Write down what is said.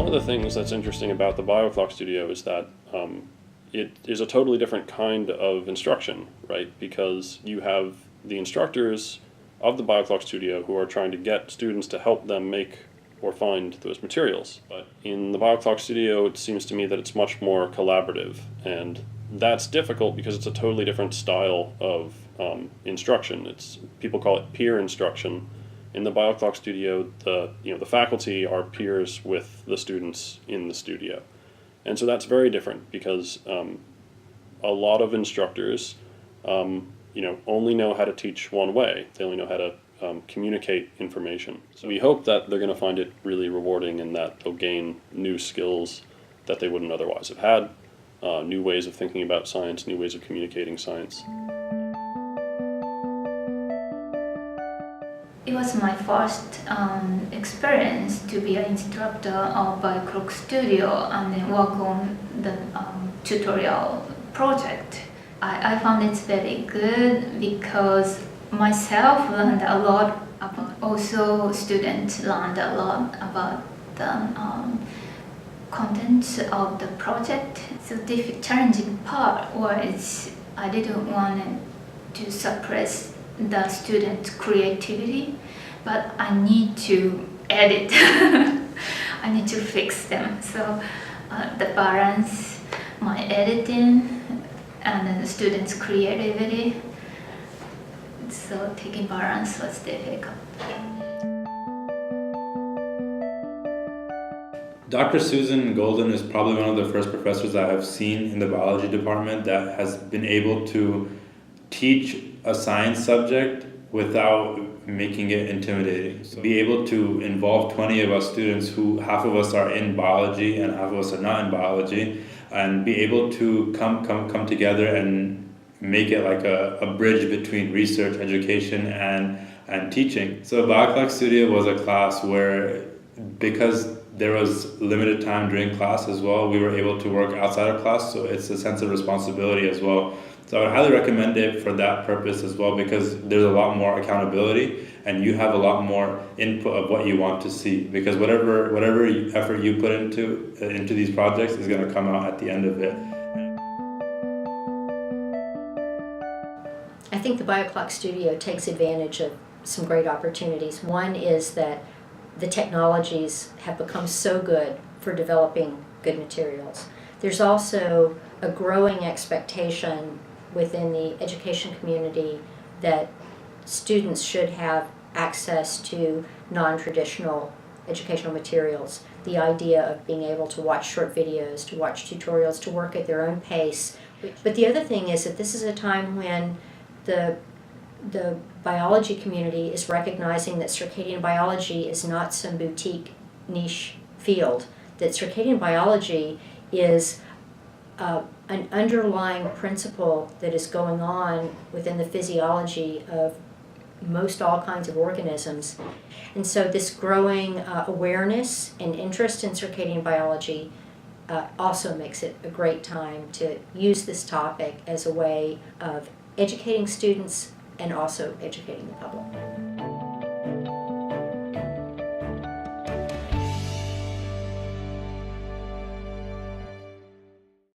One of the things that's interesting about the BioClock Studio is that it is a totally different kind of instruction, right? Because you have the instructors of the BioClock Studio who are trying to get students to help them make or find those materials. But in the BioClock Studio, it seems to me that it's much more collaborative, and that's difficult because it's a totally different style of instruction. People call it peer instruction. In the BioClock Studio, the faculty are peers with the students in the studio. And so that's very different because a lot of instructors only know how to teach one way. They only know how to communicate information. So we hope that they're going to find it really rewarding and that they'll gain new skills that they wouldn't otherwise have had, new ways of thinking about science, new ways of communicating science. It was my first experience to be an instructor of BioClock Studio and then work on the tutorial project. I found it very good because myself learned a lot about, also students learned a lot about the content of the project. So the challenging part was I didn't want to suppress the student creativity, but I need to edit. I need to fix them. So the balance, my editing, and then the students' creativity. So taking balance was difficult. Dr. Susan Golden is probably one of the first professors I have seen in the biology department that has been able to teach a science subject without making it intimidating. So be able to involve 20 of us students who half of us are in biology and half of us are not in biology, and be able to come together and make it like a bridge between research, education, and teaching. So BioClock Studio was a class where, because there was limited time during class as well, we were able to work outside of class, so it's a sense of responsibility as well. So I would highly recommend it for that purpose as well, because there's a lot more accountability and you have a lot more input of what you want to see, because whatever effort you put into these projects is going to come out at the end of it. I think the BioClock Studio takes advantage of some great opportunities. One is that the technologies have become so good for developing good materials. There's also a growing expectation within the education community that students should have access to non-traditional educational materials. The idea of being able to watch short videos, to watch tutorials, to work at their own pace. But the other thing is that this is a time when the biology community is recognizing that circadian biology is not some boutique niche field, that circadian biology is an underlying principle that is going on within the physiology of most all kinds of organisms. And so this growing awareness and interest in circadian biology also makes it a great time to use this topic as a way of educating students and also educating the public.